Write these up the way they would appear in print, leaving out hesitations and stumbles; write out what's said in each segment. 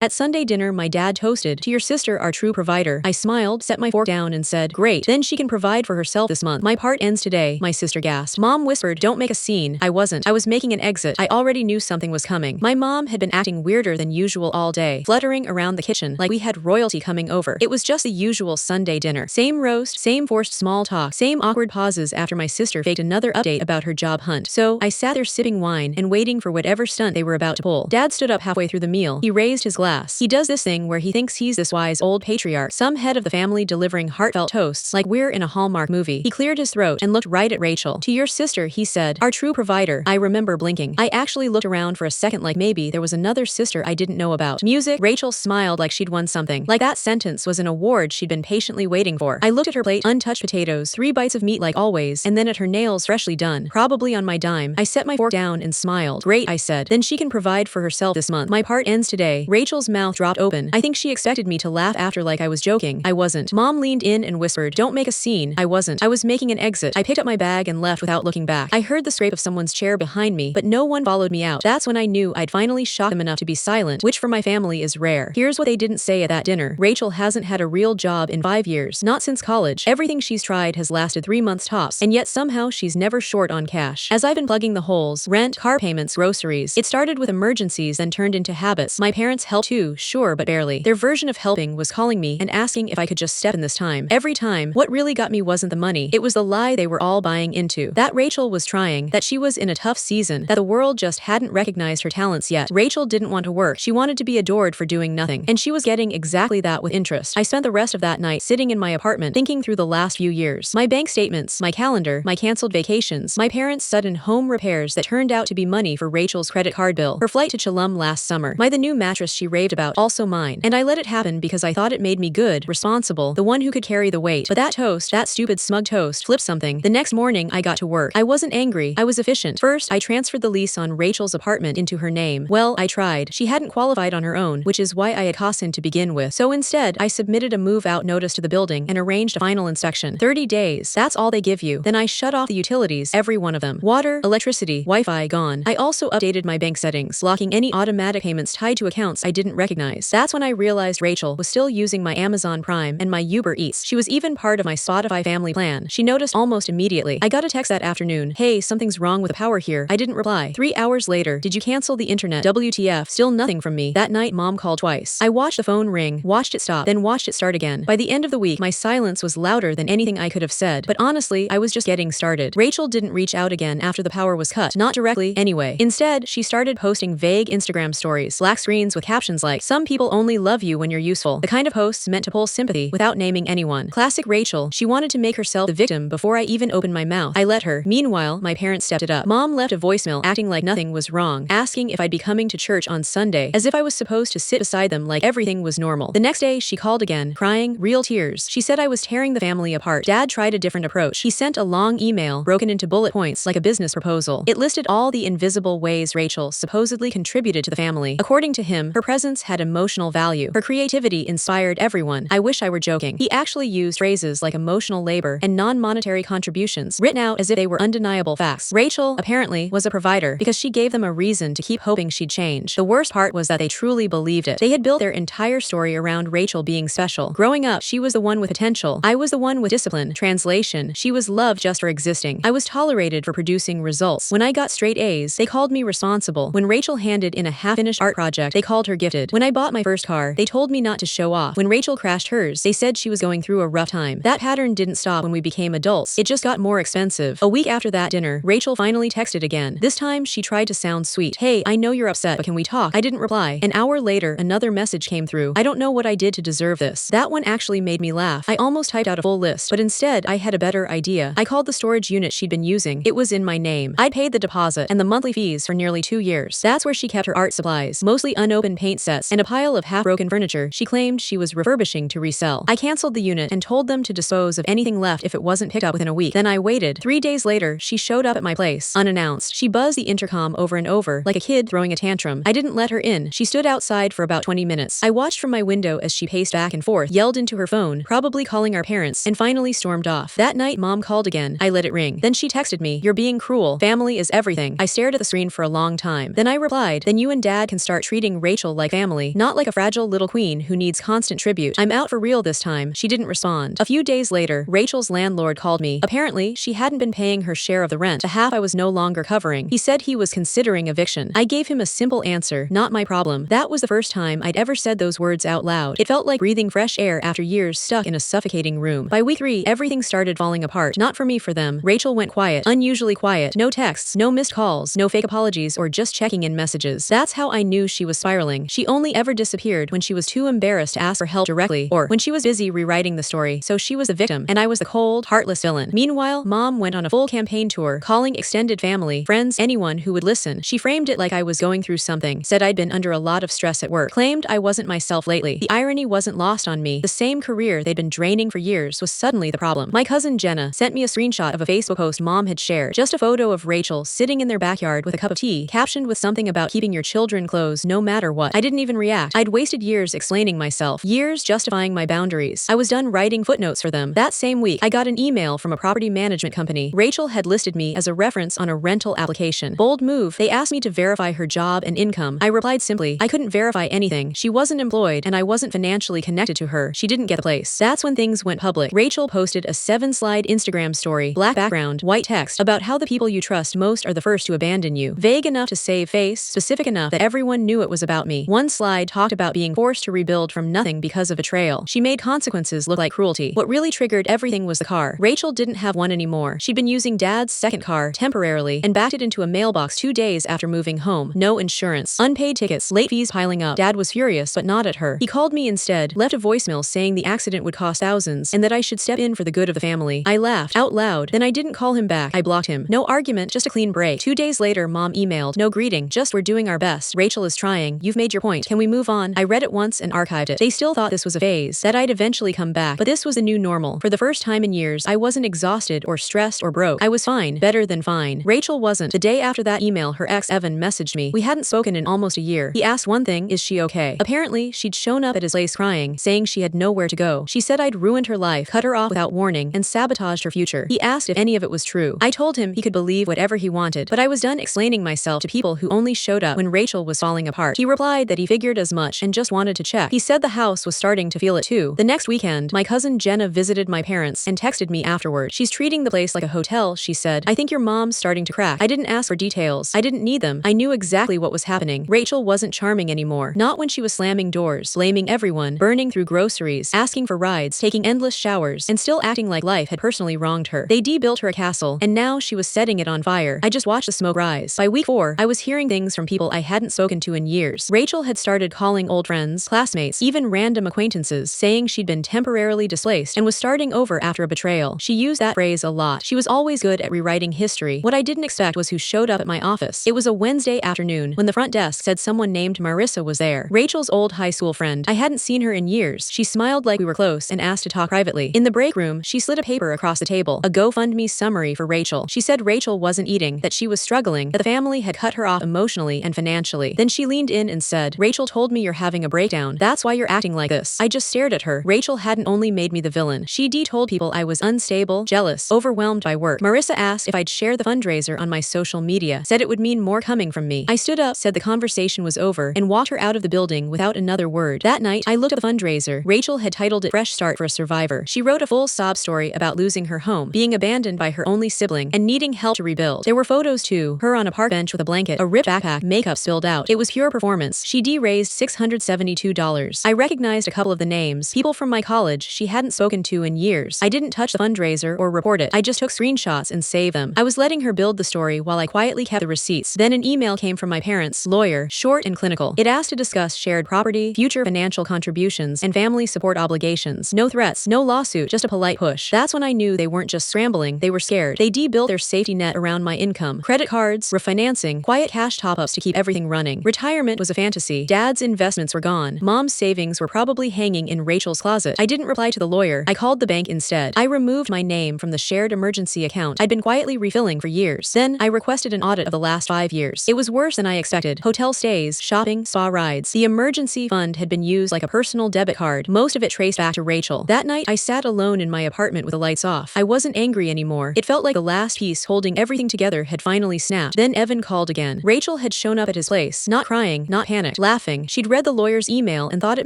At Sunday dinner, my dad toasted, "To your sister, our true provider." I smiled, set my fork down, and said, "Great, then she can provide for herself this month." "My part ends today," my sister gasped. Mom whispered, "Don't make a scene." I wasn't. I was making an exit. I already knew something was coming. My mom had been acting weirder than usual all day, fluttering around the kitchen like we had royalty coming over. It was just the usual Sunday dinner. Same roast, same forced small talk, same awkward pauses after my sister faked another update about her job hunt. So I sat there sipping wine and waiting for whatever stunt they were about to pull. Dad stood up halfway through the meal. He raised his glass. He does this thing where he thinks he's this wise old patriarch, some head of the family delivering heartfelt toasts like we're in a Hallmark movie. He cleared his throat and looked right at Rachel. "To your sister," he said, "our true provider." I remember blinking. I actually looked around for a second like maybe there was another sister I didn't know about. Music. Rachel smiled like she'd won something. Like that sentence was an award she'd been patiently waiting for. I looked at her plate, untouched potatoes, 3 bites of meat like always, and then at her nails freshly done, probably on my dime. I set my fork down and smiled. "Great," I said. "Then she can provide for herself this month. My part ends today." Rachel's mouth dropped open. I think she expected me to laugh after like I was joking. I wasn't. Mom leaned in and whispered, "Don't make a scene." I wasn't. I was making an exit. I picked up my bag and left without looking back. I heard the scrape of someone's chair behind me, but no one followed me out. That's when I knew I'd finally shocked them enough to be silent, which for my family is rare. Here's what they didn't say at that dinner. Rachel hasn't had a real job in 5 years. Not since college. Everything she's tried has lasted 3 months tops, and yet somehow she's never short on cash. As I've been plugging the holes, rent, car payments, groceries, it started with emergencies then turned into habits. My parents helped too, sure, but barely. Their version of helping was calling me and asking if I could just step in this time. Every time. What really got me wasn't the money. It was the lie they were all buying into. That Rachel was trying, that she was in a tough season, that the world just hadn't recognized her talents yet. Rachel didn't want to work. She wanted to be adored for doing nothing. And she was getting exactly that with interest. I spent the rest of that night sitting in my apartment thinking through the last few years. My bank statements, my calendar, my canceled vacations, my parents' sudden home repairs that turned out to be money for Rachel's credit card bill, her flight to Chelum last summer, the new mattress she raved about, also mine. And I let it happen because I thought it made me good, responsible, the one who could carry the weight. But that toast, that stupid smug toast, flipped something. The next morning I got to work. I wasn't angry. I was efficient. First, I transferred the lease on Rachel's apartment into her name. Well, I tried. She hadn't qualified on her own, which is why I had cautioned to begin with. So instead, I submitted a move-out notice to the building and arranged a final inspection. 30 days. That's all they give you. Then I shut off the utilities, every one of them. Water, electricity, Wi-Fi gone. I also updated my bank settings, blocking any automatic payments tied to accounts I didn't recognize. That's when I realized Rachel was still using my Amazon Prime and my Uber Eats. She was even part of my Spotify family plan. She noticed almost immediately. I got a text that afternoon. "Hey, something's wrong with the power here." I didn't reply. 3 hours later, "Did you cancel the internet?" WTF. Still nothing from me. That night, Mom called twice. I watched the phone ring, watched it stop, then watched it start again. By the end of the week, my silence was louder than anything I could have said. But honestly, I was just getting started. Rachel didn't reach out again after the power was cut. Not directly, anyway. Instead, she started posting vague Instagram stories, black screens with captions like, "Some people only love you when you're useful." The kind of posts meant to pull sympathy without naming anyone. Classic Rachel. She wanted to make herself the victim before I even opened my mouth. I let her. Meanwhile, my parents stepped it up. Mom left a voicemail acting like nothing was wrong, asking if I'd be coming to church on Sunday, as if I was supposed to sit beside them like everything was normal. The next day, she called again, crying, real tears. She said I was tearing the family apart. Dad tried a different approach. He sent a long email, broken into bullet points like a business proposal. It listed all the invisible ways Rachel supposedly contributed to the family. According to him, her presence had emotional value. Her creativity inspired everyone. I wish I were joking. He actually used phrases like emotional labor and non-monetary contributions, written out as if they were undeniable facts. Rachel, apparently, was a provider because she gave them a reason to keep hoping she'd change. The worst part was that they truly believed it. They had built their entire story around Rachel being special. Growing up, she was the one with potential. I was the one with discipline. Translation, she was loved just for existing. I was tolerated for producing results. When I got straight A's, they called me responsible. When Rachel handed in a half-finished art project, they called her gifted. When I bought my first car, they told me not to show off. When Rachel crashed hers, they said she was going through a rough time. That pattern didn't stop when we became adults. It just got more expensive. A week after that dinner, Rachel finally texted again. This time, she tried to sound sweet. "Hey, I know you're upset, but can we talk?" I didn't reply. An hour later, another message came through. "I don't know what I did to deserve this." That one actually made me laugh. I almost typed out a full list, but instead, I had a better idea. I called the storage unit she'd been using. It was in my name. I'd paid the deposit and the monthly fees for nearly 2 years. That's where she kept her art supplies, mostly unopened paint sets, and a pile of half-broken furniture she claimed she was refurbishing to resell. I canceled the unit and told them to dispose of anything left if it wasn't picked up within a week. Then I waited. 3 days later, she showed up at my place, unannounced. She buzzed the intercom over and over, like a kid throwing a tantrum. I didn't let her in. She stood outside for about 20 minutes. I watched from my window as she paced back and forth, yelled into her phone, probably calling our parents, and finally stormed off. That night, Mom called again. I let it ring. Then she texted me, "You're being cruel. Family is everything." I stared at the screen for a long time. Then I replied, "Then you and Dad can start treating Rachel like like family, not like a fragile little queen who needs constant tribute. I'm out for real this time. She didn't respond. A few days later, Rachel's landlord called me. Apparently, she hadn't been paying her share of the rent, the half I was no longer covering. He said he was considering eviction. I gave him a simple answer, not my problem. That was the first time I'd ever said those words out loud. It felt like breathing fresh air after years stuck in a suffocating room. By week 3, everything started falling apart. Not for me, for them. Rachel went quiet, unusually quiet. No texts, no missed calls, no fake apologies or just checking in messages. That's how I knew she was spiraling. She only ever disappeared when she was too embarrassed to ask for help directly, or when she was busy rewriting the story, so she was the victim, and I was the cold, heartless villain. Meanwhile, Mom went on a full campaign tour, calling extended family, friends, anyone who would listen. She framed it like I was going through something, said I'd been under a lot of stress at work, claimed I wasn't myself lately. The irony wasn't lost on me. The same career they'd been draining for years was suddenly the problem. My cousin Jenna sent me a screenshot of a Facebook post Mom had shared, just a photo of Rachel sitting in their backyard with a cup of tea, captioned with something about keeping your children close no matter what. I didn't even react. I'd wasted years explaining myself, years justifying my boundaries. I was done writing footnotes for them. That same week, I got an email from a property management company. Rachel had listed me as a reference on a rental application. Bold move. They asked me to verify her job and income. I replied simply, I couldn't verify anything. She wasn't employed and I wasn't financially connected to her. She didn't get the place. That's when things went public. Rachel posted a 7-slide Instagram story, black background, white text, about how the people you trust most are the first to abandon you. Vague enough to save face, specific enough that everyone knew it was about me. One slide talked about being forced to rebuild from nothing because of betrayal. She made consequences look like cruelty. What really triggered everything was the car. Rachel didn't have one anymore. She'd been using Dad's second car temporarily and backed it into a mailbox 2 days after moving home. No insurance, unpaid tickets, late fees piling up. Dad was furious, but not at her. He called me instead, left a voicemail saying the accident would cost thousands and that I should step in for the good of the family. I laughed out loud. Then I didn't call him back. I blocked him. No argument, just a clean break. 2 days later, Mom emailed, no greeting, just we're doing our best. Rachel is trying. You've made your point. Can we move on? I read it once and archived it. They still thought this was a phase, that I'd eventually come back, but this was a new normal. For the first time in years, I wasn't exhausted or stressed or broke. I was fine, better than fine. Rachel wasn't. The day after that email, her ex Evan messaged me. We hadn't spoken in almost a year. He asked one thing, is she okay? Apparently, she'd shown up at his place crying, saying she had nowhere to go. She said I'd ruined her life, cut her off without warning, and sabotaged her future. He asked if any of it was true. I told him he could believe whatever he wanted, but I was done explaining myself to people who only showed up when Rachel was falling apart. He replied that he figured as much and just wanted to check. He said the house was starting to feel it too. The next weekend, my cousin Jenna visited my parents and texted me afterward. She's treating the place like a hotel, she said. I think your mom's starting to crack. I didn't ask for details. I didn't need them. I knew exactly what was happening. Rachel wasn't charming anymore. Not when she was slamming doors, blaming everyone, burning through groceries, asking for rides, taking endless showers, and still acting like life had personally wronged her. They de-built her a castle, and now she was setting it on fire. I just watched the smoke rise. By week 4, I was hearing things from people I hadn't spoken to in years. Rachel had started calling old friends, classmates, even random acquaintances, saying she'd been temporarily displaced and was starting over after a betrayal. She used that phrase a lot. She was always good at rewriting history. What I didn't expect was who showed up at my office. It was a Wednesday afternoon when the front desk said someone named Marissa was there. Rachel's old high school friend. I hadn't seen her in years. She smiled like we were close and asked to talk privately. In the break room, she slid a paper across the table, a GoFundMe summary for Rachel. She said Rachel wasn't eating, that she was struggling, that the family had cut her off emotionally and financially. Then she leaned in and said, Rachel told me you're having a breakdown. That's why you're acting like this. I just stared at her. Rachel hadn't only made me the villain. She told people I was unstable, jealous, overwhelmed by work. Marissa asked if I'd share the fundraiser on my social media, said it would mean more coming from me. I stood up, said the conversation was over, and walked her out of the building without another word. That night, I looked at the fundraiser. Rachel had titled it Fresh Start for a Survivor. She wrote a full sob story about losing her home, being abandoned by her only sibling, and needing help to rebuild. There were photos too, her on a park bench with a blanket, a ripped backpack, makeup spilled out. It was pure performance. She raised $672. I recognized a couple of the names, people from my college she hadn't spoken to in years. I didn't touch the fundraiser or report it. I just took screenshots and saved them. I was letting her build the story while I quietly kept the receipts. Then an email came from my parents, lawyer, short and clinical. It asked to discuss shared property, future financial contributions, and family support obligations. No threats, no lawsuit, just a polite push. That's when I knew they weren't just scrambling, they were scared. They de-built their safety net around my income. Credit cards, refinancing, quiet cash top-ups to keep everything running. Retirement was a fantasy. Dad's investments were gone. Mom's savings were probably hanging in Rachel's closet. I didn't reply to the lawyer. I called the bank instead. I removed my name from the shared emergency account I'd been quietly refilling for years. Then, I requested an audit of the last 5 years. It was worse than I expected. Hotel stays, shopping, spa rides. The emergency fund had been used like a personal debit card, most of it traced back to Rachel. That night, I sat alone in my apartment with the lights off. I wasn't angry anymore. It felt like the last piece holding everything together had finally snapped. Then Evan called again. Rachel had shown up at his place, not crying, not panicked, laughing. She'd read the lawyer's email and thought it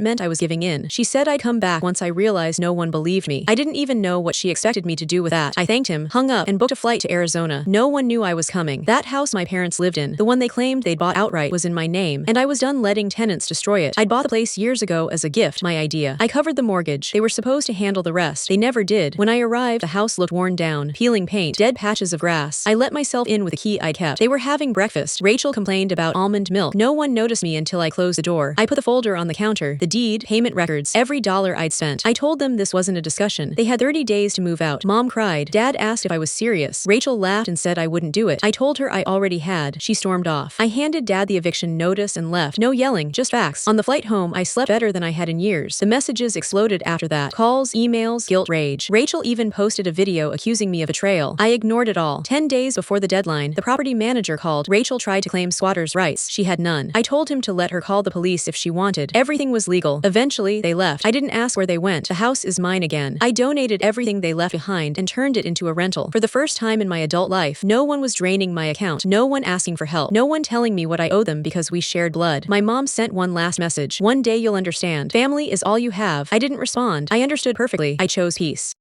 meant I was giving in. She said I'd come back once I realized no one believed me. I didn't even know what she expected me to do with that. I thanked him, hung up, and booked a flight to Arizona. No one knew I was coming. That house my parents lived in, the one they claimed they'd bought outright, was in my name, and I was done letting tenants destroy it. I'd bought the place years ago as a gift, my idea. I covered the mortgage. They were supposed to handle the rest. They never did. When I arrived, the house looked worn down, peeling paint, dead patches of grass. I let myself in with a key I kept. They were having breakfast. Rachel complained about almond milk. No one noticed me until I closed the door. I put the folder on the counter, the deed, payment records, every dollar I'd spent. I told them this wasn't a discussion. They had 30 days to move out. Mom cried. Dad asked if I was serious. Rachel laughed and said I wouldn't do it. I told her I already had. She stormed off. I handed Dad the eviction notice and left. No yelling, just facts. On the flight home, I slept better than I had in years. The messages exploded after that. Calls, emails, guilt, rage. Rachel even posted a video accusing me of betrayal. I ignored it all. 10 days before the deadline, the property manager called. Rachel tried to claim squatters' rights. She had none. I told him to let her call the police if she wanted. Everything was legal. Eventually, they left. I didn't ask where they went. The house is mine again. I donated everything they left behind and turned it into a rental. For the first time in my adult life, no one was draining my account. No one asking for help. No one telling me what I owe them because we shared blood. My mom sent one last message. One day you'll understand. Family is all you have. I didn't respond. I understood perfectly. I chose peace.